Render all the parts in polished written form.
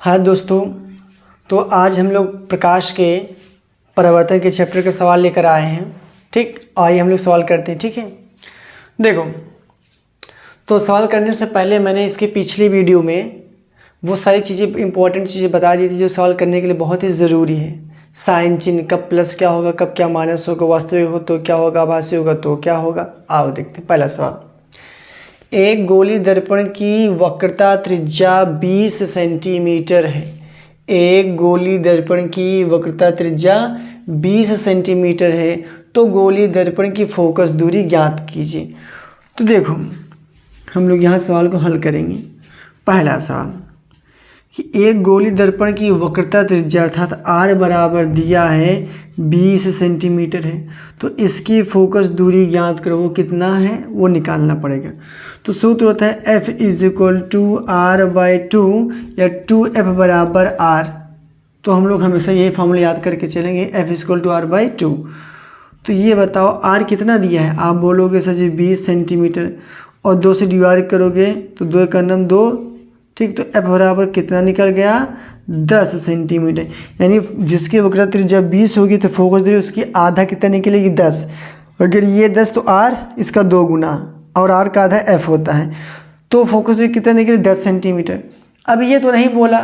हाँ दोस्तों, तो आज हम लोग प्रकाश के परावर्तन के चैप्टर का सवाल लेकर आए हैं। ठीक, आइए हम लोग सवाल करते हैं। ठीक है, देखो, तो सवाल करने से पहले मैंने इसके पिछली वीडियो में वो सारी चीज़ें, इंपॉर्टेंट चीज़ें बता दी थी जो सवाल करने के लिए बहुत ही ज़रूरी है। साइन चिन्ह, कब प्लस क्या होगा, कब क्या माइनस होगा, वास्तविक हो तो क्या होगा, आभासी होगा तो क्या होगा। आओ देखते हैं पहला सवाल। एक गोली दर्पण की वक्रता त्रिज्या 20 सेंटीमीटर है। एक गोली दर्पण की वक्रता त्रिज्या 20 सेंटीमीटर है, तो गोली दर्पण की फोकस दूरी ज्ञात कीजिए। तो देखो, हम लोग यहाँ सवाल को हल करेंगे। पहला सवाल कि एक गोली दर्पण की वक्रता त्रिज्या अर्थात आर बराबर दिया है 20 सेंटीमीटर है, तो इसकी फोकस दूरी ज्ञात करो। वो कितना है वो निकालना पड़ेगा। तो सूत्र होता है F is equal to R/2 या 2F बराबर R। तो हम लोग हमेशा यही फॉर्मूला याद करके चलेंगे, F is equal to R/2। तो ये बताओ R कितना दिया है। आप बोलोगे सर जी 20 सेंटीमीटर, और 2 से डिवाइड करोगे तो 2 का नम 2। ठीक, तो F बराबर कितना निकल गया 10 सेंटीमीटर। यानी जिसकी वक्रता त्रिज्या 20 होगी तो फोकस दूरी उसकी आधा कितना निकलेगी 10। अगर ये 10 तो R इसका 2 गुना, और R का आधा F होता है, तो फोकस दूरी कितना निकली 10 सेंटीमीटर। अब ये तो नहीं बोला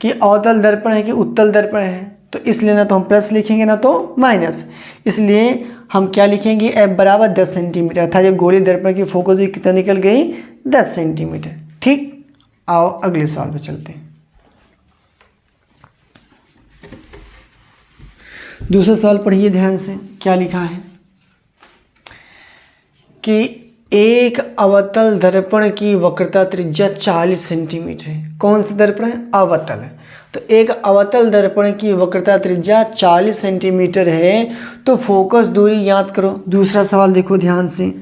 कि अवतल दर्पण है कि उत्तल दर्पण है, तो इसलिए ना तो हम प्लस लिखेंगे ना तो माइनस। इसलिए हम क्या लिखेंगे, F बराबर 10 सेंटीमीटर, अर्थात ये गोली दर्पण की फोकस दूरी कितना निकल गई 10 सेंटीमीटर। ठीक, आओ अगले सवाल पे चलते हैं। दूसरा सवाल पढ़िए ध्यान से, क्या लिखा है कि एक अवतल दर्पण की वक्रता त्रिज्या 40 सेंटीमीटर है। कौन सा दर्पण है, अवतल है। तो एक अवतल दर्पण की वक्रता त्रिज्या 40 सेंटीमीटर है, तो फोकस दूरी ज्ञात करो। दूसरा सवाल देखो ध्यान से,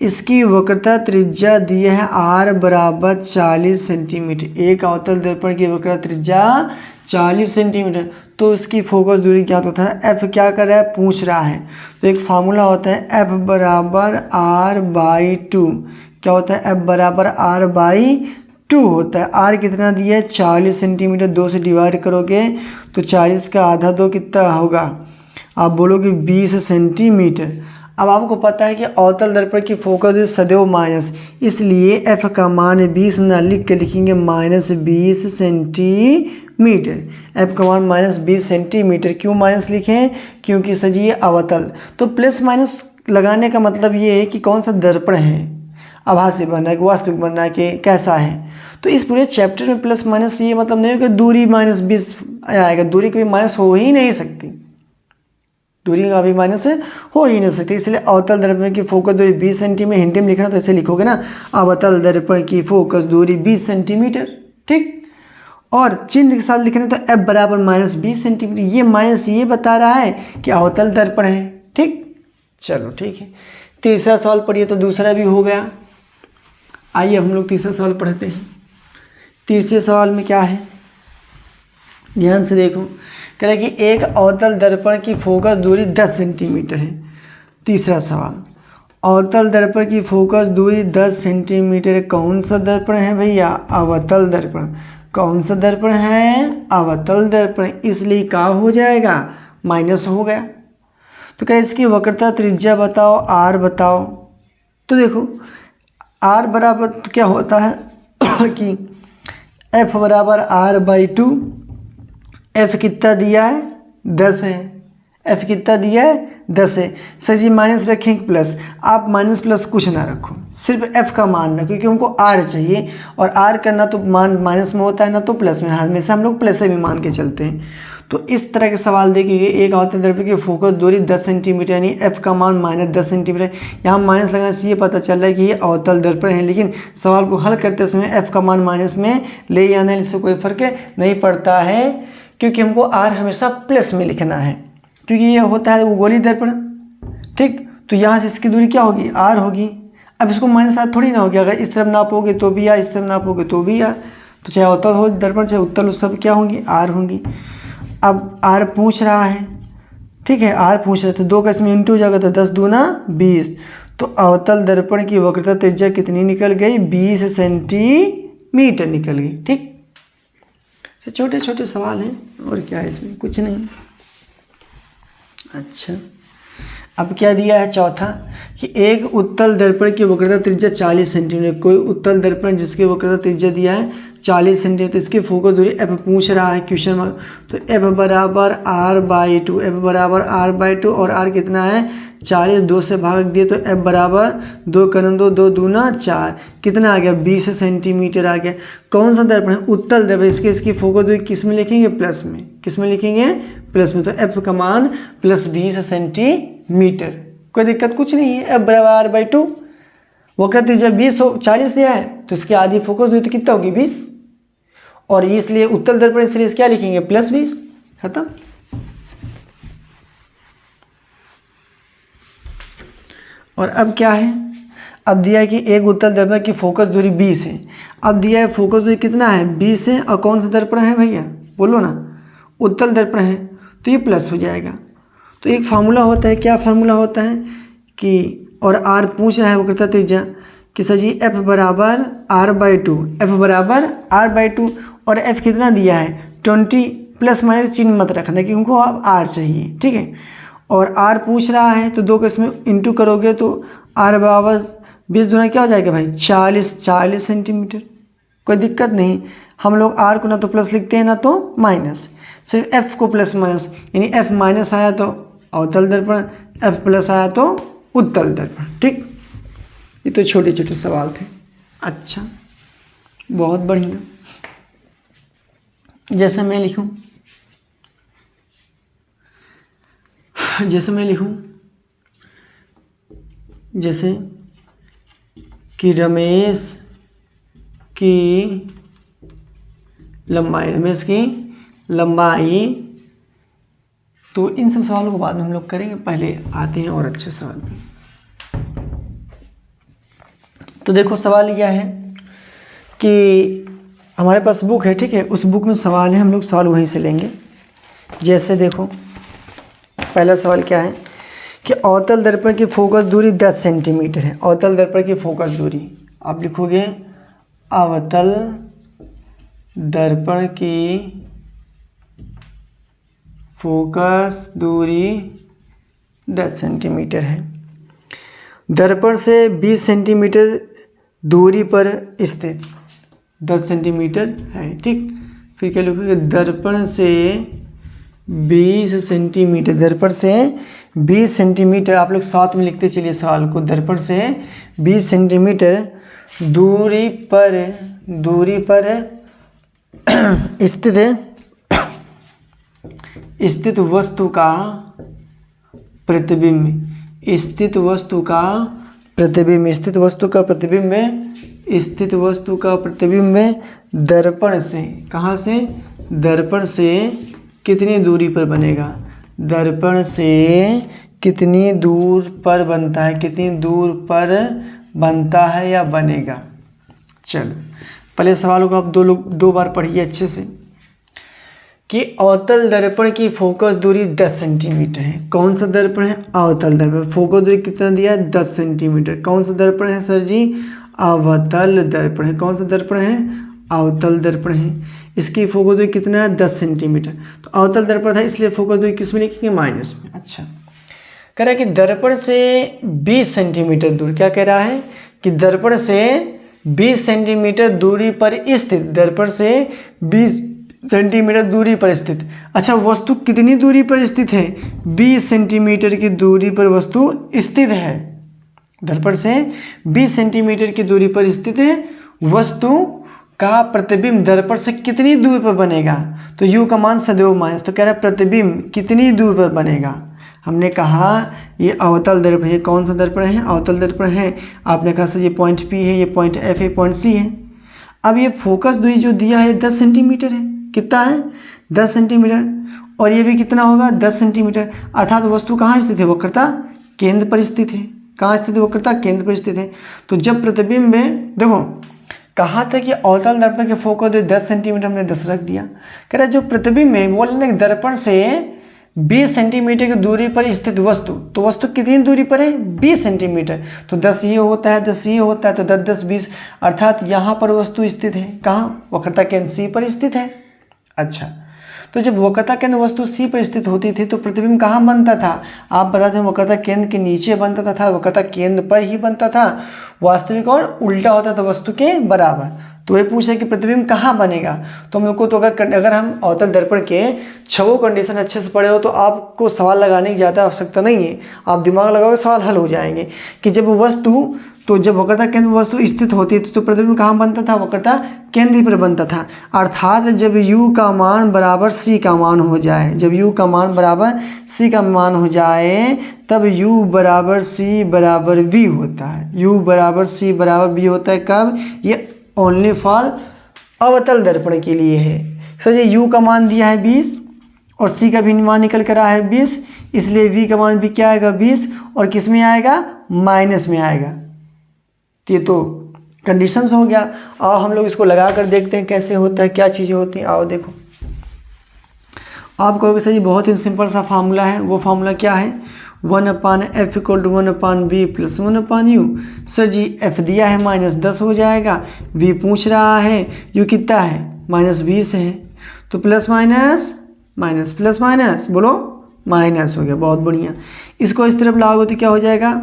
इसकी वक्रता त्रिज्या दी है R बराबर 40 सेंटीमीटर। एक अवतल दर्पण की वक्रता त्रिज्या 40 सेंटीमीटर, तो इसकी फोकस दूरी क्या होता है। F क्या कर रहा है, पूछ रहा है। तो एक फार्मूला होता है F बराबर R/2। क्या होता है, F बराबर R/2 होता है। R कितना दिया है 40 सेंटीमीटर, 2 से डिवाइड करोगे तो 40 का आधा 2 कितना होगा, आप बोलोगे 20 सेंटीमीटर। अब आपको पता है कि अवतल दर्पण की फोकस दूरी सदैव माइनस, इसलिए F का मान 20 ना लिख के लिखेंगे -20 सेंटीमीटर। F का मान -20 सेंटीमीटर। क्यों माइनस लिखें, क्योंकि सर जी ये अवतल। तो प्लस माइनस लगाने का मतलब ये है कि कौन सा दर्पण है, आभासी बनना है कि वास्तविक बनना है कि कैसा है। तो इस पूरे चैप्टर में प्लस माइनस ये मतलब नहीं हो कि दूरी -20 आएगा। दूरी कभी माइनस हो ही नहीं सकती, दूरी का भी माइनस हो ही नहीं सकती। इसलिए अवतल दर्पण की फोकस दूरी 20 सेंटीमीटर। हिंदी में लिखना तो ऐसे लिखोगे ना, अवतल दर्पण की फोकस दूरी 20 सेंटीमीटर। ठीक, और चिन्ह के साथ लिखना तो F बराबर -20 सेंटीमीटर। ये माइनस ये बता रहा है कि अवतल दर्पण है। ठीक, चलो ठीक है। तीसरा सवाल पढ़िए, तो दूसरा भी हो गया। आइए हम लोग तीसरा सवाल पढ़ते हैं। तीसरे सवाल में क्या है, ध्यान से देखो। कह रहा है कि एक अवतल दर्पण की फोकस दूरी 10 सेंटीमीटर है। तीसरा सवाल, अवतल दर्पण की फोकस दूरी 10 सेंटीमीटर। कौन सा दर्पण है भैया, अवतल दर्पण। कौन सा दर्पण है, अवतल दर्पण। इसलिए क्या हो जाएगा, माइनस हो गया। तो क्या इसकी वक्रता त्रिज्या बताओ, R बताओ। तो देखो R बराबर तो क्या होता है कि F बराबर R/2। F कितना दिया है 10 है। F कितना दिया है 10 है। सर जी माइनस रखें प्लस, आप माइनस प्लस कुछ ना रखो, सिर्फ F का मान रखो, क्योंकि हमको R चाहिए। और R का ना तो मान माइनस में होता है ना तो प्लस में, हमेशा हम लोग प्लस से भी मान के चलते हैं। तो इस तरह के सवाल देखिए, एक अवतल दर्पण की फोकस दूरी 10 सेंटीमीटर, यानी F का मान -10 सेंटीमीटर। यहाँ माइनस लगाने से ये पता चल रहा है कि ये अवतल दर्पण है, लेकिन सवाल को हल करते समय F का मान माइनस में ले आना, इससे कोई फर्क नहीं पड़ता है, क्योंकि हमको R हमेशा प्लस में लिखना है, क्योंकि ये होता है वो गोली दर्पण। ठीक, तो यहाँ से इसकी दूरी क्या होगी, R होगी। अब इसको माइनस R थोड़ी ना होगी, अगर इस तरफ नापोगे तो भी R, इस तरफ नापोगे तो भी R। तो चाहे अवतल हो दर्पण चाहे उत्तल हो, सब क्या होंगी, R होंगी। अब R पूछ रहा है, ठीक है, R पूछ रहा है, तो 2 का इसमें इंटू हो जाएगा, तो 10 दूना 20। तो अवतल दर्पण की वक्रता त्रिज्या कितनी निकल गई, 20 सेंटीमीटर निकल गई। ठीक, तो छोटे छोटे सवाल हैं और क्या है इसमें, कुछ नहीं। अच्छा, अब क्या दिया है चौथा कि एक उत्तल दर्पण की वक्रता त्रिज्या 40 सेंटीमीटर। कोई उत्तल दर्पण जिसकी वक्रता त्रिज्या दिया है 40 सेंटीमीटर, इसकी फोकस दूरी f पूछ रहा है क्वेश्चन मार्क। तो f बराबर r/2, f बराबर r/2 और r कितना है 40, 2 से भाग दिए तो f बराबर 2 करन 2, 2 दूना 4, कितना आ गया 20 सेंटीमीटर आ गया। कौन सा दर्पण है, उत्तल दर्पण। इसकी फोकस दूरी किस में लिखेंगे, प्लस में। किस में लिखेंगे, प्लस में। तो f का मान प्लस 20 सेंटीमीटर, कोई दिक्कत कुछ नहीं है। f बराबर r/2, वक्रता त्रिज्या 40 दिया है तो इसकी आधी फोकस दूरी तो कितना होगी 20, और इसलिए उत्तल दर्पण इसलिए क्या लिखेंगे प्लस 20, खत्म। और अब क्या है, अब दिया है कि एक उत्तल दर्पण की फोकस दूरी 20 है। अब दिया है फोकस दूरी कितना है 20 है, और कौन सा दर्पण है भैया बोलो ना, उत्तल दर्पण है, तो ये प्लस हो जाएगा। तो एक फार्मूला होता है, क्या फार्मूला होता है कि, और आर पूछ रहा है वक्रता त्रिज्या कि सर जी f बराबर r/2, f बराबर r/2, और f कितना दिया है 20, प्लस माइनस चिन्ह मत रखना कि उनको अब r चाहिए, ठीक है। और r पूछ रहा है तो 2 को इसमें इंटू करोगे तो r बराबर 20 दूना क्या हो जाएगा भाई 40 सेंटीमीटर, कोई दिक्कत नहीं। हम लोग r को ना तो प्लस लिखते हैं ना तो माइनस, सिर्फ f को प्लस माइनस, यानी f माइनस आया तो अवतल दर्पण, f प्लस आया तो उत्तल दर्पण, ठीक। ये तो छोटे छोटे सवाल थे। अच्छा, बहुत बढ़िया। जैसे मैं लिखूं, जैसे कि रमेश की लंबाई, तो इन सब सवालों को बाद में हम लोग करेंगे, पहले आते हैं और अच्छे सवाल पे। तो देखो सवाल क्या है कि हमारे पास बुक है, ठीक है, उस बुक में सवाल है, हम लोग सवाल वहीं से लेंगे। जैसे देखो पहला सवाल क्या है कि अवतल दर्पण की फोकस दूरी 10 सेंटीमीटर है। अवतल दर्पण की फोकस दूरी आप लिखोगे अवतल दर्पण की फोकस दूरी 10 सेंटीमीटर है। दर्पण से 20 सेंटीमीटर दूरी पर स्थित 10 सेंटीमीटर है, ठीक। फिर क्या लिखोगे दर्पण से 20 सेंटीमीटर, दर्पण से 20 सेंटीमीटर, आप लोग साथ में लिखते चलिए सवाल को, दर्पण से 20 सेंटीमीटर दूरी पर स्थित वस्तु का प्रतिबिंब दर्पण से, कहाँ से, दर्पण से कितनी दूरी पर बनेगा, दर्पण से कितनी दूर पर बनता है, कितनी दूर पर बनता है या बनेगा। चलो पहले सवालों को आप दो बार पढ़िए अच्छे से कि अवतल दर्पण की फोकस दूरी 10 सेंटीमीटर है। कौन सा दर्पण है, अवतल दर्पण। फोकस दूरी कितना दिया है 10 सेंटीमीटर। कौन सा दर्पण है सर जी, अवतल दर्पण है। कौन सा दर्पण है, अवतल दर्पण है। इसकी फोकस दूरी कितना है 10 सेंटीमीटर। तो अवतल दर्पण था इसलिए फोकस दूरी किस में लिखेंगे, माइनस में। अच्छा, कह रहा है कि दर्पण से 20 सेंटीमीटर दूर, क्या कह रहा है कि दर्पण से 20 सेंटीमीटर दूरी पर स्थित, दर्पण से 20 सेंटीमीटर दूरी पर स्थित। अच्छा, वस्तु कितनी दूरी पर स्थित है, 20 सेंटीमीटर की दूरी पर वस्तु स्थित है। दर्पण से 20 सेंटीमीटर की दूरी पर स्थित है, वस्तु का प्रतिबिंब दर्पण से कितनी दूर पर बनेगा, तो u का मान सदैव माइनस। तो कह रहा है प्रतिबिंब कितनी दूर पर बनेगा। हमने कहा ये अवतल दर्पण है। कौन सा दर्पण है, अवतल दर्पण है। आपने कहा सर ये पॉइंट P है, ये पॉइंट F है, पॉइंट C है। अब ये फोकस दूरी जो दिया है 10 सेंटीमीटर है। कितना है 10 सेंटीमीटर, और ये भी कितना होगा 10 सेंटीमीटर। अर्थात वस्तु कहाँ स्थित है, वक्रता केंद्र पर स्थित है। कहाँ स्थित है, वक्रता केंद्र पर स्थित है। तो जब प्रतिबिंब में देखो कहा था कि अवतल दर्पण के फोकस दूरी 10 सेंटीमीटर, हमने 10 रख दिया। कह रहा है जो प्रतिबिंब है बोल रहे दर्पण से 20 सेंटीमीटर की दूरी पर स्थित वस्तु, तो वस्तु कितनी दूरी पर है 20 सेंटीमीटर। तो 10 ये होता है, 10 ये होता है, तो 10 10 20, अर्थात यहाँ पर वस्तु स्थित है। कहाँ, वक्रता केंद्र C पर स्थित है। अच्छा, तो जब वक्रता केंद्र वस्तु C पर स्थित होती थी तो प्रतिबिंब कहाँ बनता था? आप बताते हैं वक्रता केंद्र के नीचे बनता था, वक्रता केंद्र पर ही बनता था, वास्तविक और उल्टा होता था वस्तु के बराबर। तो ये पूछा कि प्रतिबिंब कहाँ बनेगा, तो हम लोग को तो अगर हम अवतल दर्पण के 6 कंडीशन अच्छे से पढ़े हो तो आपको सवाल लगाने की ज़्यादा आवश्यकता नहीं है, आप दिमाग लगाओगे सवाल हल हो जाएंगे। कि जब वक्रता केंद्र वस्तु स्थित होती थी तो प्रतिबिंब कहाँ बनता था? वक्रता केंद्र पर बनता था। अर्थात जब u का मान बराबर c का मान हो जाए, जब u का मान बराबर c का मान हो जाए तब u बराबर c बराबर v होता है। u बराबर c बराबर v होता है कब? ये ओनली फॉर अवतल दर्पण के लिए है। सर ये u का मान दिया है 20 और c का भी मान निकल कर आया है 20, इसलिए v का मान भी क्या आएगा 20 और किस में आएगा? माइनस में आएगा। ये तो कंडीशंस हो गया। आओ हम लोग इसको लगा कर देखते हैं कैसे होता है, क्या चीज़ें होती हैं। आओ देखो, आप कहोगे सर जी बहुत ही सिंपल सा फार्मूला है। वो फार्मूला क्या है? 1/f = 1/v + 1/u। Sir ji f दिया है -10 हो जाएगा, v पूछ रहा है, u कितना है? -20 है, तो प्लस माइनस बोलो माइनस हो गया। बहुत बढ़िया। इसको इस तरफ लाओगे तो क्या हो जाएगा?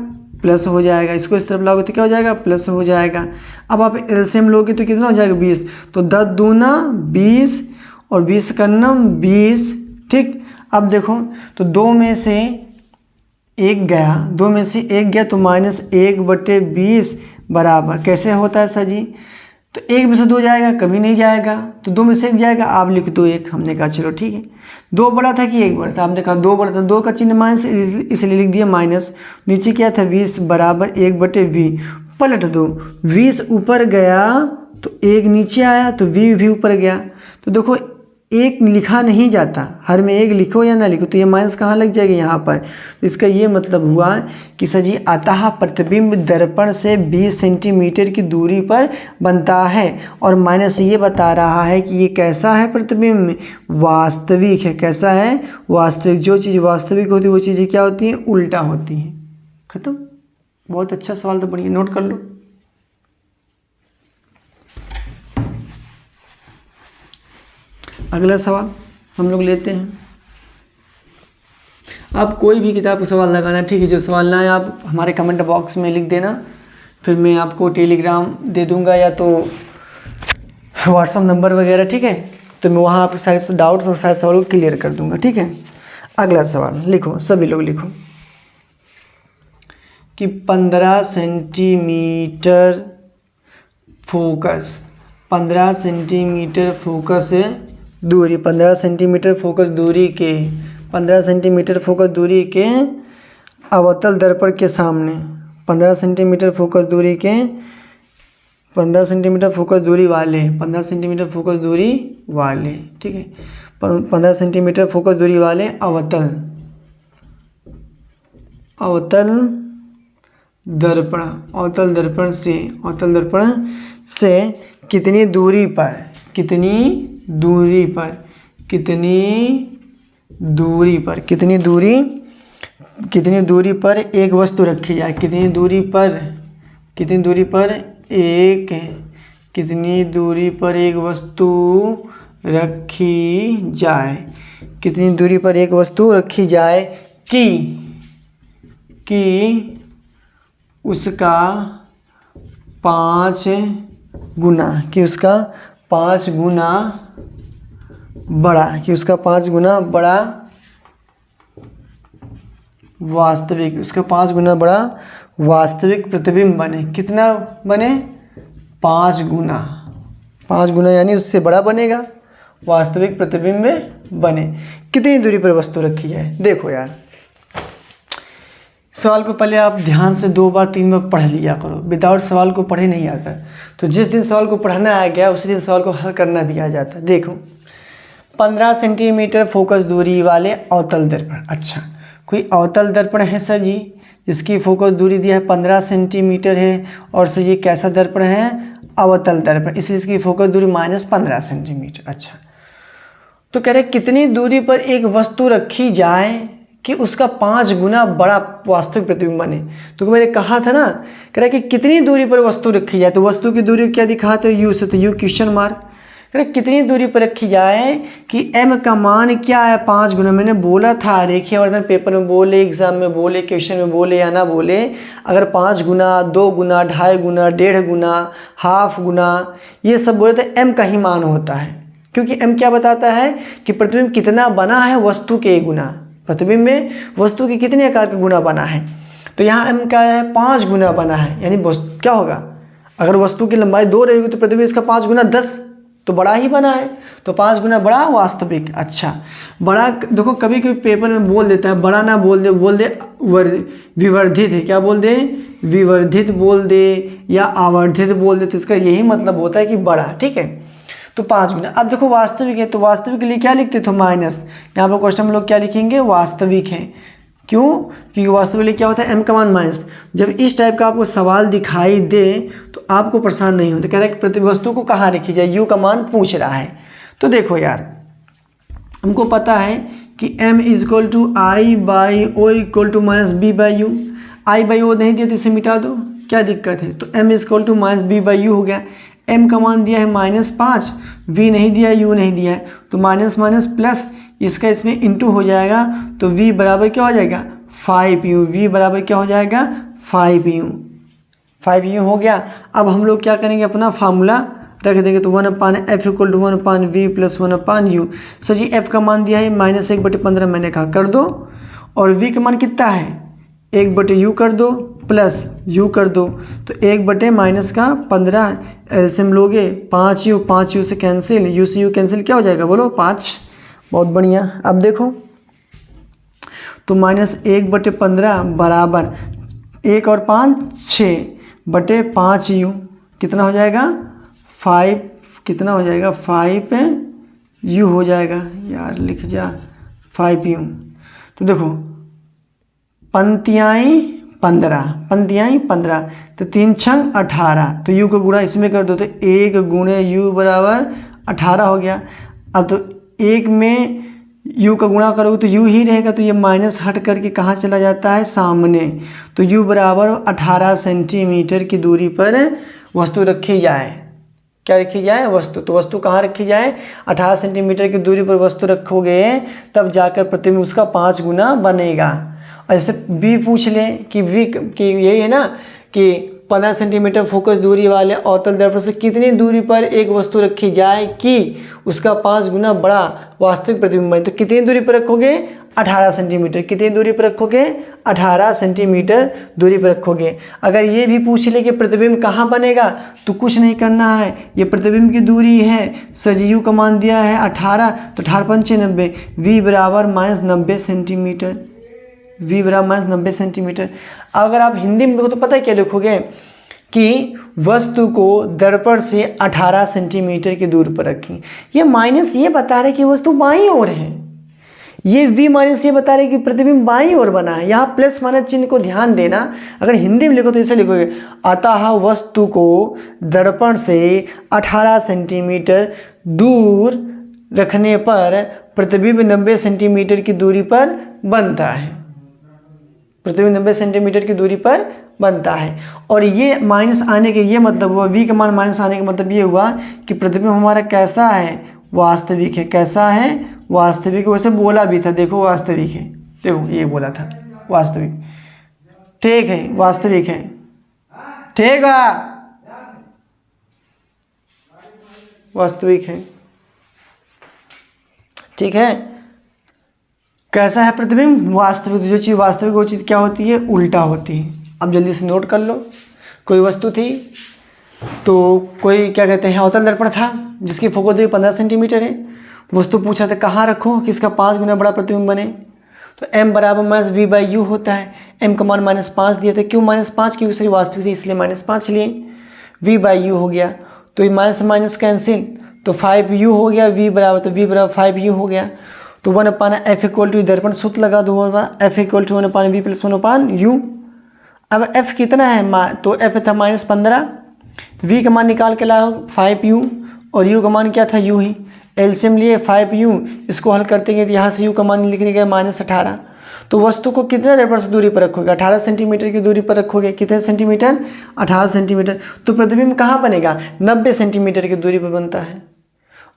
प्लस हो जाएगा। इसको इस तरफ लाओगे तो क्या हो जाएगा? प्लस हो जाएगा। अब आप एलसीएम लोगे तो कितना हो जाएगा? 20। तो 10 दूना 20 और 20 का नम 20। ठीक, अब देखो तो 2 में से 1 गया, 2 में से 1 गया तो -1/20 बराबर कैसे होता है सर जी? तो 1 में से 2 जाएगा, कभी नहीं जाएगा, तो 2 में से 1 जाएगा, आप लिख दो 1। हमने कहा चलो ठीक है। 2 बड़ा था कि 1 बड़ा था? हमने कहा 2 बड़ा था, 2 का चिन्ह माइनस इसलिए लिख दिया माइनस। नीचे क्या था? 20 बराबर 1/v। पलट दो, 20 ऊपर गया तो 1 नीचे आया तो v भी ऊपर गया। तो देखो 1 लिखा नहीं जाता, हर में 1 लिखो या ना लिखो, तो ये माइनस कहाँ लग जाएगा? यहाँ पर। तो इसका ये मतलब हुआ कि सर जी अतः प्रतिबिंब दर्पण से 20 सेंटीमीटर की दूरी पर बनता है। और माइनस ये बता रहा है कि ये कैसा है? प्रतिबिंब वास्तविक है। कैसा है? वास्तविक। जो चीज़ वास्तविक होती है वो चीज़ें क्या होती हैं? उल्टा होती हैं। खत्म। बहुत अच्छा सवाल, तो बढ़िया, नोट कर लो। अगला सवाल हम लोग लेते हैं। आप कोई भी किताब का सवाल लगाना, ठीक है? जो सवाल ना है आप हमारे कमेंट बॉक्स में लिख देना, फिर मैं आपको टेलीग्राम दे दूंगा या तो व्हाट्सअप नंबर वगैरह, ठीक है? तो मैं वहाँ आपके सारे डाउट्स और सारे सवालों को क्लियर कर दूंगा, ठीक है? अगला सवाल लिखो, सभी लोग लिखो कि 15 सेंटीमीटर फोकस, 15 सेंटीमीटर फोकस दूरी, 15 सेंटीमीटर फोकस दूरी के, 15 सेंटीमीटर फोकस दूरी के अवतल दर्पण के सामने, 15 सेंटीमीटर फोकस दूरी के, 15 सेंटीमीटर फोकस दूरी वाले, 15 सेंटीमीटर फोकस दूरी वाले, ठीक है? 15 सेंटीमीटर फोकस दूरी वाले अवतल दर्पण से कितनी दूरी पर एक वस्तु रखी जाए? कितनी दूरी पर एक वस्तु रखी जाए? कितनी दूरी पर एक वस्तु रखी जाए कि उसका 5 गुना बड़ा वास्तविक प्रतिबिंब बने। कितना बने? 5 गुना यानी उससे बड़ा बनेगा, वास्तविक प्रतिबिंब बने। कितनी दूरी पर वस्तु रखी जाए? देखो यार, सवाल को पहले आप ध्यान से 2 बार 3 बार पढ़ लिया करो। विदाउट सवाल को पढ़े नहीं आता, तो जिस दिन सवाल को पढ़ना आ गया उसी दिन सवाल को हल करना भी आ जाता। देखो 15 सेंटीमीटर फोकस दूरी वाले अवतल दर्पण। अच्छा, कोई अवतल दर्पण है सर जी जिसकी फोकस दूरी दिया है 15 सेंटीमीटर है, और सर ये कैसा दर्पण है? अवतल दर्पण, इसलिए इसकी फोकस दूरी -15 सेंटीमीटर। अच्छा, तो कह रहे कितनी दूरी पर एक वस्तु रखी जाए कि उसका 5 गुना बड़ा वास्तविक प्रतिबिंब बने। तो मैंने कहा था ना, कह रहा है कि कितनी दूरी पर वस्तु रखी जाए, तो वस्तु की दूरी क्या दिखाते हो? यू से, तो यू क्वेश्चन मार्क। अरे कितनी दूरी पर रखी जाए कि m का मान क्या है 5 गुना। मैंने बोला था रेखीय आवर्धन पेपर में बोले, एग्जाम में बोले, क्वेश्चन में बोले या ना बोले, अगर 5 गुना, 2 गुना, 2.5 गुना, 1.5 गुना, हाफ गुना, ये सब बोले तो m का ही मान होता है। क्योंकि m क्या बताता है कि प्रतिबिंब कितना बना है वस्तु के गुना, प्रतिबिंब में वस्तु के कितने आकार का गुना बना है। तो यहाँ m क्या है 5 गुना बना है, यानी क्या होगा, अगर वस्तु की लंबाई 2 रहेगी तो प्रतिबिंब इसका 5 गुना 10, तो बड़ा ही बना है, तो 5 गुना बड़ा वास्तविक। अच्छा बड़ा, देखो कभी कभी पेपर में बोल देता है, बड़ा ना बोल दे विवर्धित है, क्या बोल दे, विवर्धित बोल दे या आवर्धित बोल दे, तो इसका यही मतलब होता है कि बड़ा, ठीक है। तो 5 गुना। अब देखो वास्तविक है, तो वास्तविक के लिए क्या लिखते थे, माइनस। यहाँ पर क्वेश्चन में लोग क्या लिखेंगे, वास्तविक है। क्यों, क्योंकि वास्तविक के लिए क्या होता है m का मान माइनस। जब इस टाइप का आपको सवाल दिखाई दे तो आपको परेशान नहीं होते, कह रहा है कि प्रतिवस्तु को कहाँ रखी जाए, u का मान पूछ रहा है। तो देखो यार, हमको पता है कि m equal to I by O equal to minus B by U. I by O नहीं दिया तो इसे मिटा दो, क्या दिक्कत है। तो m equal to minus B by U हो गया। m का मान दिया है -5, v नहीं दिया है, u नहीं दिया है, तो माइनस माइनस प्लस, इसका इसमें इंटू हो जाएगा, तो v बराबर क्या हो जाएगा 5u। v बराबर क्या हो जाएगा 5u। 5u हो गया। अब हम लोग क्या करेंगे, अपना फार्मूला रख देंगे, तो 1/f equal to 1/v plus 1/u। Sir ji f का मान दिया है -1/15, मैंने कहा कर दो, और v का मान कितना है 1/u कर दो प्लस u कर दो, तो 1/-15 एलसीएम लोगे 5u, 5u से कैंसिल, u से u कैंसिल, क्या हो जाएगा बोलो 5। बहुत बढ़िया। अब देखो तो -1/15 बराबर 1 और 5 6/5u, कितना हो जाएगा 5, कितना हो जाएगा 5u हो जाएगा, यार लिख जा 5u। तो देखो पंक्तियाँ 15, तो 3 छंग 18, तो u को गुणा इसमें कर दो, तो 1 गुणे u बराबर 18 हो गया। अब तो 1 में u का गुणा करोगे तो u ही रहेगा, तो ये माइनस हट करके कहाँ चला जाता है सामने, तो u बराबर 18 सेंटीमीटर की दूरी पर वस्तु रखी जाए। क्या रखी जाए, वस्तु। तो वस्तु कहाँ रखी जाए, 18 सेंटीमीटर की दूरी पर वस्तु रखोगे तब जाकर प्रतिबिंब उसका 5 गुना बनेगा। और जैसे b पूछ ले कि v कि यही है ना कि 15 सेंटीमीटर फोकस दूरी वाले अवतल दर्पण से कितनी दूरी पर एक वस्तु रखी जाए कि उसका 5 गुना बड़ा वास्तविक प्रतिबिंब बने। तो कितनी दूरी पर रखोगे 18 सेंटीमीटर, कितनी दूरी पर रखोगे 18 सेंटीमीटर दूरी पर रखोगे। अगर ये भी पूछ ले कि प्रतिबिंब कहाँ बनेगा, तो कुछ नहीं करना है, ये प्रतिबिंब की दूरी है, सजीव का मान दिया है 18, तो 18×5 v बराबर -90 सेंटीमीटर, v बराबर -90 सेंटीमीटर। अगर आप हिंदी में देखो तो पता है क्या लिखोगे कि वस्तु को दर्पण से 18 सेंटीमीटर की दूर पर रखें। ये माइनस ये बता रहे कि वस्तु बाईं ओर है, ये v माइनस ये बता रहे कि प्रतिबिंब बाईं ओर बना है। यहाँ प्लस माइनस चिन्ह को ध्यान देना। अगर हिंदी में लिखो तो ऐसे लिखोगे, अतः वस्तु को दर्पण से 18 सेंटीमीटर दूर रखने पर प्रतिबिंब 90 सेंटीमीटर की दूरी पर बनता है, प्रतिबिंब 90 सेंटीमीटर की दूरी पर बनता है। और ये माइनस आने के ये मतलब हुआ, v का मान माइनस आने का मतलब ये हुआ कि प्रतिबिंब हमारा कैसा है, वास्तविक है। कैसा है, वास्तविक। वैसे बोला भी था, देखो वास्तविक है, देखो ये बोला था वास्तविक, ठीक है वास्तविक है, ठीक है वास्तविक है, ठीक है। कैसा है प्रतिबिंब, वास्तविक। जो चीज़ वास्तविक वो चीज़ क्या होती है, उल्टा होती है। अब जल्दी से नोट कर लो। कोई वस्तु थी, तो कोई क्या कहते हैं अवतल दर्पण था जिसकी फोकस दूरी 15 सेंटीमीटर है। वस्तु पूछा था कहाँ रखो कि इसका 5 गुना बड़ा प्रतिबिंब बने, तो m बराबर -v/u होता है। m का मान -5 दिया था, क्यों -5, क्योंकि सही वास्तविक थी इसलिए -5 लिए, v/u हो गया। तो ये माइनस माइनस कैंसिल, तो 5u हो गया, v बराबर, तो v बराबर 5u हो गया। तो 1/f इक्वल टू दर्पण सूत्र लगा दो, f equal to 1/v plus 1/u। अब f कितना है, तो f था -15, v का मान निकाल के लाओ 5u, और u का मान क्या था u ही, एलसीएम लिए 5u, इसको हल करते हैं तो यहाँ से u का मान लिखने गया -18। तो वस्तु को कितने दर्पण से दूरी पर रखोगे, 18 सेंटीमीटर की दूरी पर रखोगे। कितने सेंटीमीटर, 18 सेंटीमीटर। तो प्रतिबिंब कहाँ बनेगा, 90 सेंटीमीटर की दूरी पर बनता है।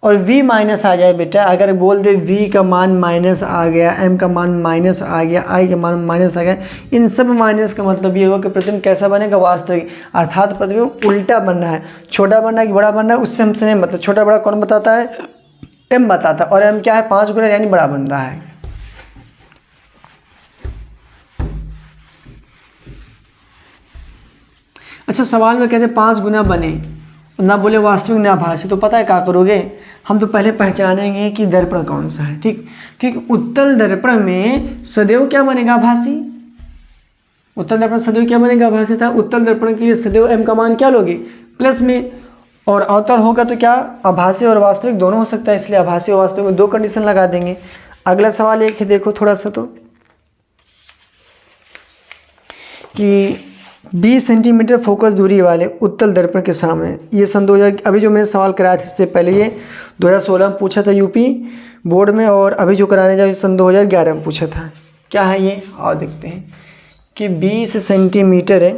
और v माइनस आ जाए बेटा, अगर बोल दे v का मान माइनस आ गया, m का मान माइनस आ गया, i का मान माइनस आ गया, इन सब माइनस का मतलब ये होगा कि प्रतिबिंब कैसा बनेगा, वास्तविक। अर्थात प्रतिबिंब उल्टा बनना है, छोटा बनना है कि बड़ा बनना है उससे हमसे नहीं मतलब, छोटा बड़ा कौन बताता है, m बताता है, और m क्या है 5 गुना यानी बड़ा बन रहा है। अच्छा सवाल में कहते हैं 5 गुना बने, ना बोले वास्तविक ना आभासी, तो पता है क्या करोगे, हम तो पहले पहचानेंगे कि दर्पण कौन सा है, ठीक। क्योंकि उत्तल दर्पण में सदैव क्या बनेगा, आभासी। उत्तल दर्पण सदैव क्या बनेगा, आभासी था। उत्तल दर्पण के लिए सदैव m का मान क्या लोगे, प्लस में, और अवतल होगा तो क्या आभासी और वास्तविक दोनों हो सकता है, इसलिए आभासी और वास्तविक में 2 कंडीशन लगा देंगे। अगला सवाल एक है, देखो थोड़ा सा तो, कि 20 सेंटीमीटर फोकस दूरी वाले उत्तल दर्पण के सामने, ये सन 2000, अभी जो मैंने सवाल कराया था इससे पहले ये 2016 में पूछा था यूपी बोर्ड में, और अभी जो कराने जाए सन 2011 में पूछा था। क्या है ये, और देखते हैं कि 20 सेंटीमीटर है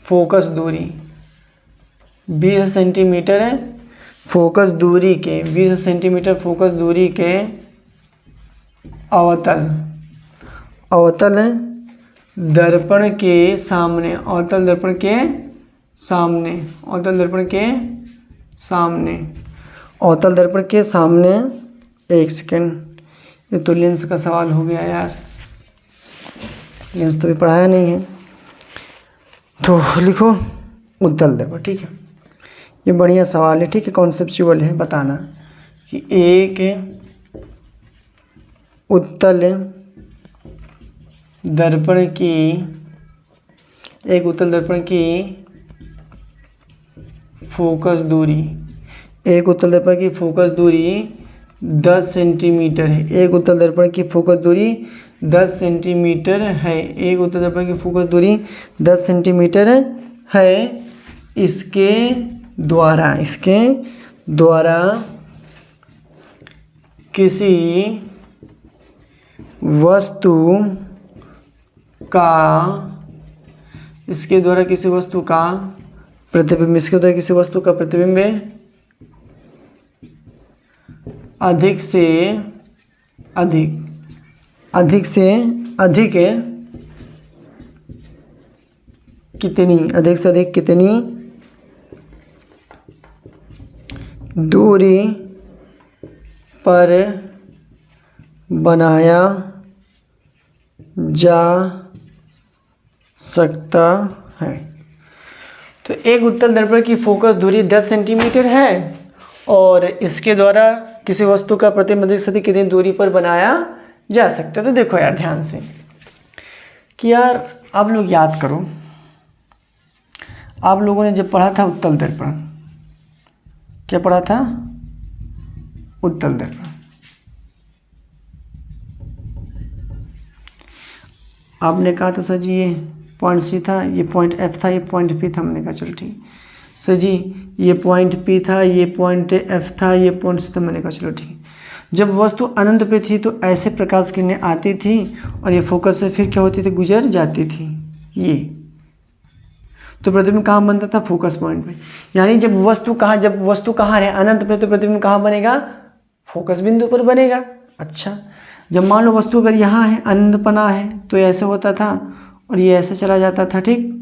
फोकस दूरी, 20 सेंटीमीटर है फोकस दूरी के, 20 सेंटीमीटर फोकस दूरी के अवतल दर्पण के सामने, अवतल दर्पण के सामने, अवतल दर्पण के सामने, अवतल दर्पण के सामने, एक सेकेंड, ये तो लेंस का सवाल हो गया यार, लेंस तो भी पढ़ाया नहीं है, तो लिखो उत्तल दर्पण, ठीक है। ये बढ़िया सवाल है, ठीक है, कॉन्सेप्चुअल है, बताना कि एक उत्तल दर्पण की, एक उत्तल दर्पण की फोकस दूरी, एक उत्तल दर्पण की फोकस दूरी 10 सेंटीमीटर है, एक उत्तल दर्पण की फोकस दूरी 10 सेंटीमीटर है, एक उत्तल दर्पण की फोकस दूरी 10 सेंटीमीटर है। इसके द्वारा किसी वस्तु का, इसके द्वारा किसी वस्तु का प्रतिबिंब, इसके द्वारा किसी वस्तु का प्रतिबिंब अधिक से अधिक कितनी दूरी पर बनाया जा सकता है। तो एक उत्तल दर्पण की फोकस दूरी 10 सेंटीमीटर है और इसके द्वारा किसी वस्तु का प्रतिबिंब अधिक से अधिक कितनी दूरी पर बनाया जा सकता है। तो देखो यार ध्यान से कि यार आप लोग याद करो, आप लोगों ने जब पढ़ा था उत्तल दर्पण, क्या पढ़ा था, उत्तल दर्पण, आपने कहा था सर जी ये पॉइंट सी था, ये पॉइंट एफ था, ये पॉइंट पी था। हमने कहा चलो ठीक सर जी, ये पॉइंट पी था, ये पॉइंट एफ था, ये पॉइंट सी था। मैंने कहा चलो ठीक। जब वस्तु अनंत पे थी तो ऐसे प्रकाश किरणें आती थी और ये फोकस से फिर क्या होती थी, गुजर जाती थी। ये तो प्रतिबिंब कहाँ बनता था, फोकस पॉइंट पे। यानी जब वस्तु कहाँ है, अनंत पे, तो प्रतिबिंब कहाँ बनेगा, फोकस बिंदु पर बनेगा। अच्छा, जब मान लो वस्तु अगर यहाँ है, अनंतपना है, तो ऐसे होता था और ये ऐसे चला जाता था, ठीक।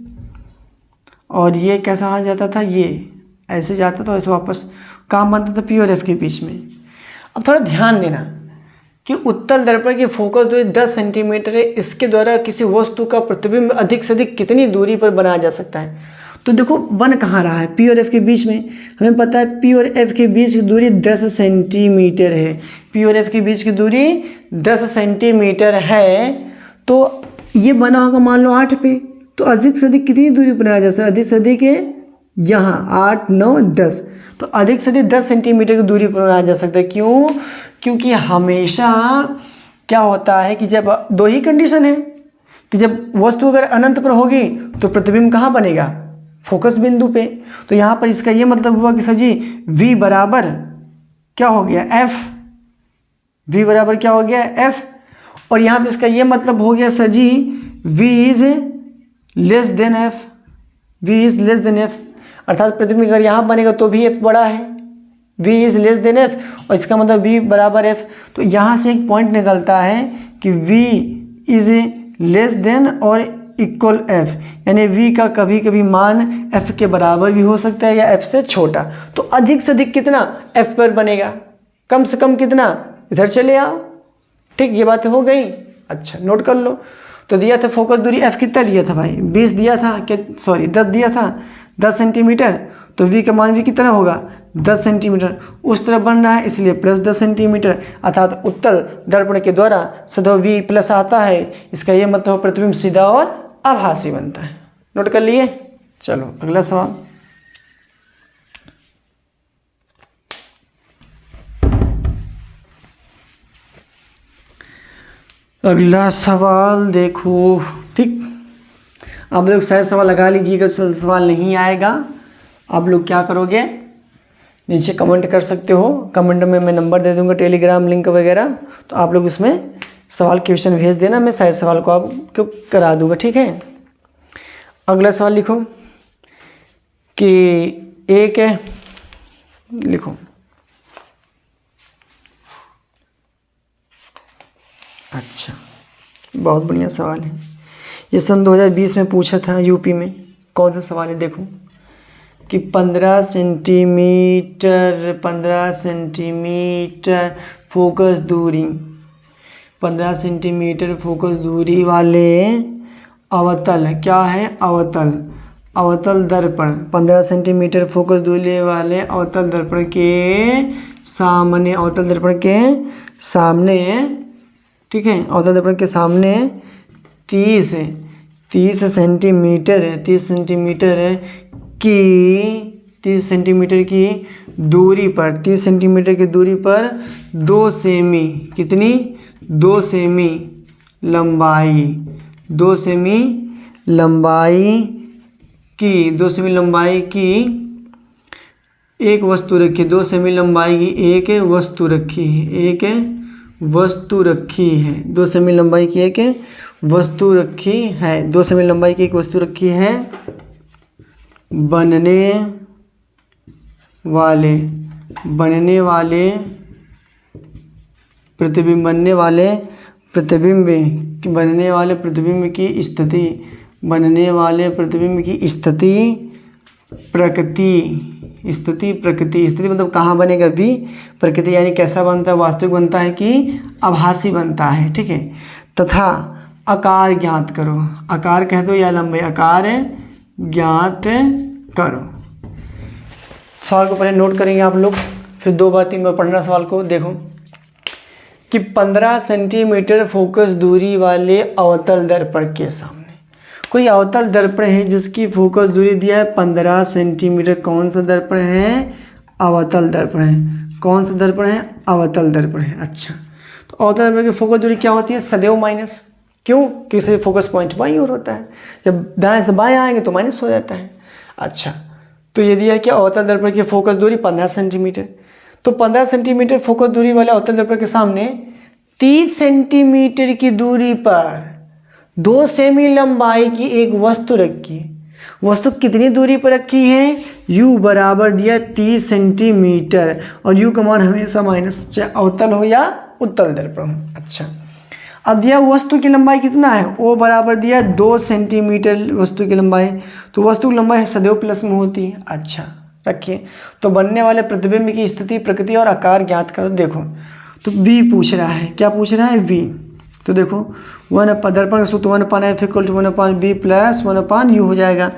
और ये कैसा आ जाता था, ये ऐसे जाता था, ऐसे वापस कहाँ बनता था, पी और एफ के बीच में। अब थोड़ा ध्यान देना कि उत्तल दर्पण की फोकस दूरी 10 सेंटीमीटर है, इसके द्वारा किसी वस्तु का प्रतिबिंब अधिक से अधिक कितनी दूरी पर बनाया जा सकता है। तो देखो बन कहाँ रहा है, पी और एफ के बीच में। हमें पता है पी और एफ के बीच की दूरी 10 सेंटीमीटर है, पी और एफ के बीच की दूरी 10 सेंटीमीटर है। तो ये बना होगा मान लो 8 पे, तो अधिक से अधिक कितनी दूरी बनाया जा सकता है, अधिक से अधिक यहाँ 8 9 10, तो अधिक से अधिक 10 सेंटीमीटर की दूरी पर बनाया जा सकता है। क्यों, क्योंकि हमेशा क्या होता है कि जब दो ही कंडीशन है कि जब वस्तु अगर अनंत पर होगी तो प्रतिबिंब कहाँ बनेगा, फोकस बिंदु पे। तो यहाँ पर इसका ये मतलब हुआ कि सर जी v बराबर क्या हो गया, f, v बराबर क्या हो गया, f। और यहाँ पर इसका ये मतलब हो गया sir ji v is less than f, v is less than f। अर्थात प्रतिबिंब अगर यहाँ बनेगा तो भी f बड़ा है, v is less than f, और इसका मतलब v बराबर f। तो यहाँ से एक पॉइंट निकलता है कि v इज़ लेस देन और इक्वल f, यानी v का कभी कभी मान f के बराबर भी हो सकता है या f से छोटा। तो अधिक से अधिक कितना f पर बनेगा, कम से कम कितना, इधर चले आओ। ठीक, ये बातें हो गई। अच्छा, नोट कर लो। तो दिया था फोकस दूरी f कितना दिया था भाई, 20 दिया था, क्या सॉरी 10 दिया था, 10 सेंटीमीटर। तो v का मान भी कितना होगा, 10 सेंटीमीटर। उस तरफ बन रहा है इसलिए प्लस 10 सेंटीमीटर, अर्थात उत्तल दर्पण के द्वारा सदैव v प्लस आता है। इसका ये मतलब प्रतिबिंब सीधा और आभासी बनता है। नोट कर लिए। चलो अगला सवाल। अगला सवाल देखो। ठीक, आप लोग शायद सवाल लगा लीजिएगा, सवाल नहीं आएगा आप लोग क्या करोगे, नीचे कमेंट कर सकते हो। कमेंट में मैं नंबर दे दूंगा, टेलीग्राम लिंक वगैरह, तो आप लोग उसमें सवाल क्वेश्चन भेज देना, मैं शायद सवाल को आपको करा दूंगा। ठीक है, अगला सवाल लिखो कि एक है, लिखो अच्छा, बहुत बढ़िया सवाल है ये। सन 2020 में पूछा था यूपी में। कौन सा सवाल है देखो कि 15 सेंटीमीटर फोकस दूरी, 15 सेंटीमीटर फोकस दूरी वाले अवतल, क्या है अवतल दर्पण, 15 सेंटीमीटर फोकस दूरी वाले अवतल दर्पण के सामने, अवतल दर्पण के सामने, ठीक है, अवतल दर्पण के सामने 30 सेंटीमीटर है, 30 सेंटीमीटर की दूरी पर, 30 सेंटीमीटर की दूरी पर 2 सेमी, कितनी, 2 सेमी लंबाई, 2 सेमी लंबाई की एक वस्तु रखी, 2 सेमी लंबाई की एक वस्तु रखी है, 2 सेमी लंबाई की एक वस्तु रखी है, 2 सेमी लंबाई की एक वस्तु रखी है, बनने वाले प्रतिबिंब की स्थिति मतलब कहाँ बनेगा, भी प्रकृति यानी कैसा बनता है, वास्तविक बनता है कि आभासी बनता है। ठीक है, तथा आकार ज्ञात करो, आकार कह दो या लंबाई, आकार ज्ञात करो। सवाल को पहले नोट करेंगे आप लोग, फिर 2 बार 3 बार पढ़ना सवाल को। देखो कि 15 सेंटीमीटर फोकस दूरी वाले अवतल दर्पण के सामने कोई अवतल दर्पण है जिसकी फोकस दूरी दिया है 15 सेंटीमीटर। कौन सा दर्पण है, अवतल दर्पण है। कौन सा दर्पण है, अवतल दर्पण है। अच्छा, तो अवतल दर्पण की फोकस दूरी क्या होती है, सदैव माइनस। क्यों, क्योंकि फोकस पॉइंट बाईं ओर होता है, जब दाएं से बाएं आएंगे तो माइनस हो जाता है। अच्छा, तो ये दिया कि अवतल दर्पण की फोकस दूरी 15 सेंटीमीटर। तो 15 सेंटीमीटर फोकस दूरी वाले अवतल दर्पण के सामने 30 सेंटीमीटर की दूरी पर 2 सेमी लंबाई की एक वस्तु रखी है। वस्तु कितनी दूरी पर रखी है, u बराबर दिया 30 सेंटीमीटर, और u का मान हमेशा माइनस, चाहे अवतल हो या उत्तल दर्पण हो। अच्छा, अब दिया वस्तु की लंबाई कितना है, o बराबर दिया 2 सेंटीमीटर वस्तु की लंबाई, तो वस्तु की लंबाई सदैव प्लस में होती है। अच्छा रखिए, तो बनने वाले प्रतिबिंब की स्थिति, प्रकृति और आकार ज्ञात करो। देखो तो v पूछ रहा है, क्या पूछ रहा है, v। तो देखो दर्पण का सूत्र 1/f = 1/b + 1/u हो जाएगा।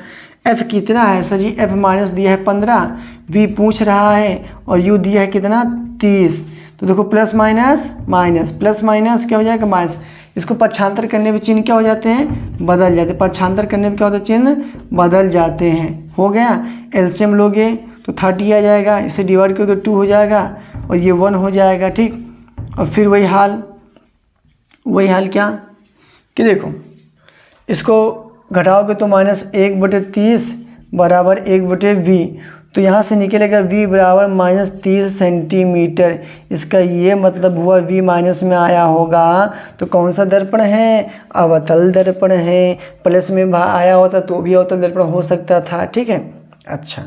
f कितना है सर जी, f माइनस दिया है 15, v पूछ रहा है और u दिया है कितना 30। तो देखो plus minus minus, plus minus क्या हो जाएगा, माइनस। इसको पक्षांतर करने में चिन्ह क्या हो जाते हैं, बदल जाते हैं। पक्षांतर करने में क्या होता है, चिन्ह बदल जाते हैं। हो गया, एलसीएम लोगे तो 30 आ जाएगा, इसे डिवाइड करोगे तो 2 हो जाएगा और ये 1 हो जाएगा। ठीक, और फिर वही हाल क्या कि देखो इसको घटाओगे तो -1/30 बराबर 1/v, तो यहाँ से निकलेगा v बराबर -30 सेंटीमीटर। इसका ये मतलब हुआ v माइनस में आया होगा, तो कौन सा दर्पण है, अवतल दर्पण है। प्लस में आया होता तो भी अवतल दर्पण हो सकता था। ठीक है, अच्छा,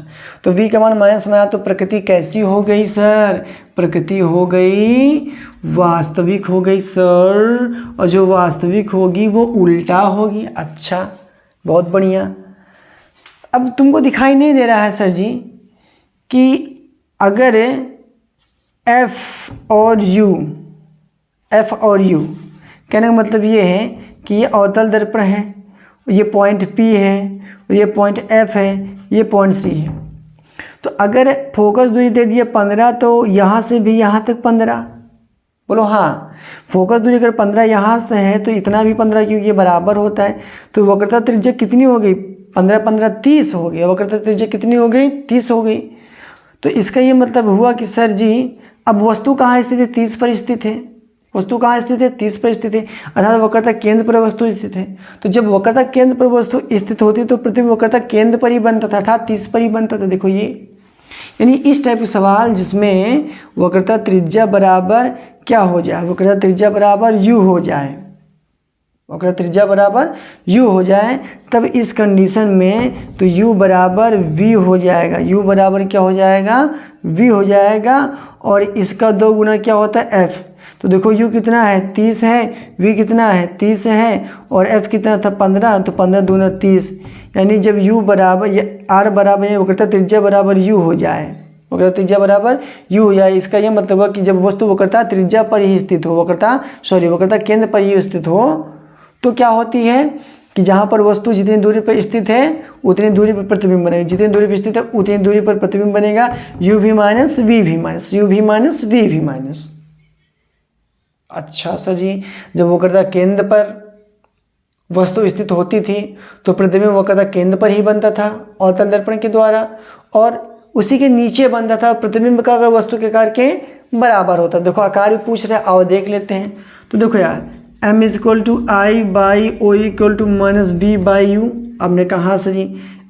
तो v का मान माइनस में आया तो प्रकृति कैसी हो गई सर? प्रकृति हो गई वास्तविक हो गई सर, और जो वास्तविक होगी वो उल्टा होगी। अच्छा, बहुत बढ़िया। अब तुमको दिखाई नहीं दे रहा है सर जी कि अगर f और u कहने का मतलब ये है कि ये अवतल दर्पण है, ये पॉइंट P है, ये पॉइंट F है, ये पॉइंट C है। तो अगर फोकस दूरी दे दिए 15 तो यहाँ से भी यहाँ तक 15, बोलो हाँ। फोकस दूरी अगर 15 यहाँ से है तो इतना भी 15, क्योंकि ये बराबर होता है। तो वक्रता त्रिज्या कितनी हो गई? 15 15 30 हो गई। वक्रता त्रिज्या कितनी हो गई? 30 हो गई। तो इसका ये मतलब हुआ कि सर जी अब वस्तु कहाँ स्थित है? 30 पर स्थित है। वस्तु कहाँ स्थित है? 30 पर स्थित है, अर्थात वक्रता केंद्र पर वस्तु स्थित है। तो जब वक्रता केंद्र पर वस्तु स्थित होती तो प्रतिबिंब वक्रता केंद्र पर ही बनता था, अर्थात 30 पर ही बनता था। देखो ये, यानी इस टाइप के सवाल जिसमें वक्रता त्रिज्या बराबर क्या हो जाए? वक्रता त्रिज्या बराबर u हो जाए, वक्रता त्रिज्या बराबर u हो जाए, तब इस कंडीशन में तो u बराबर v हो जाएगा। u बराबर क्या हो जाएगा? v हो जाएगा। और इसका 2 गुना क्या होता है? f। तो देखो u कितना है? 30 है, v कितना है? 30 है, और f कितना था? 15। तो 15 दूना 30, यानी जब u बराबर r बराबर वक्रता त्रिज्या बराबर u हो जाए, वक्रता त्रिज्या बराबर u हो जाए, इसका यह मतलब है कि जब वस्तु वक्रता त्रिज्या पर ही स्थित हो, वक्रता केंद्र पर ही स्थित हो, तो क्या होती है कि जहाँ पर वस्तु जितनी दूरी पर स्थित है उतनी दूरी पर प्रतिबिंब बनेगा, जितनी दूरी पर स्थित है उतनी दूरी पर प्रतिबिंब बनेगा। u भी माइनस v भी माइनस, u भी माइनस v भी माइनस। अच्छा सर जी, जब वक्रता केंद्र पर वस्तु स्थित होती थी तो प्रतिबिंब वक्रता केंद्र पर ही बनता था अवतल दर्पण के द्वारा, और उसी के नीचे बनता था प्रतिबिंब का अगर वस्तु के आकार के बराबर होता। देखो आकार भी पूछ रहे हैं, आओ देख लेते हैं। तो देखो यार, m equal to I by O equal to minus B by U. हमने कहा सर जी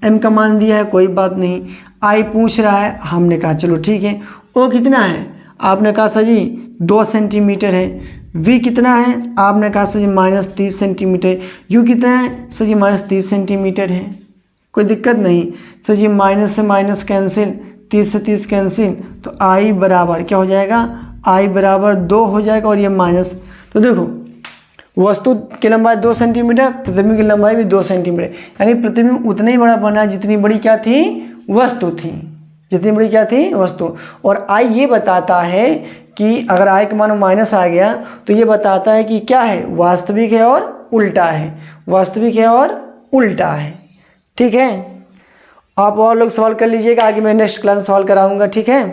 m का मान दिया है, कोई बात नहीं। i पूछ रहा है, हमने कहा चलो ठीक है। o कितना है? आपने कहा सर जी 2 सेंटीमीटर है। v कितना है? आपने कहा सर जी माइनस 30 सेंटीमीटर। u कितना है? सर जी माइनस 30 सेंटीमीटर है, कोई दिक्कत नहीं। सर जी माइनस से माइनस कैंसिल, 30 से 30 कैंसिल, तो i बराबर क्या हो जाएगा? i बराबर 2 हो जाएगा, और ये माइनस। तो देखो वस्तु की लंबाई 2 सेंटीमीटर, प्रतिबिंब की लंबाई भी 2 सेंटीमीटर, यानी प्रतिबिंब उतना ही बड़ा बना जितनी बड़ी क्या थी? वस्तु थी, जितनी बड़ी क्या थी? वस्तु। और i ये बताता है कि अगर i का मान माइनस आ गया तो ये बताता है कि क्या है? वास्तविक है और उल्टा है, वास्तविक है और उल्टा है। ठीक है, आप और लोग सवाल कर लीजिएगा, आगे मैं नेक्स्ट क्लास सवाल कराऊंगा। ठीक है।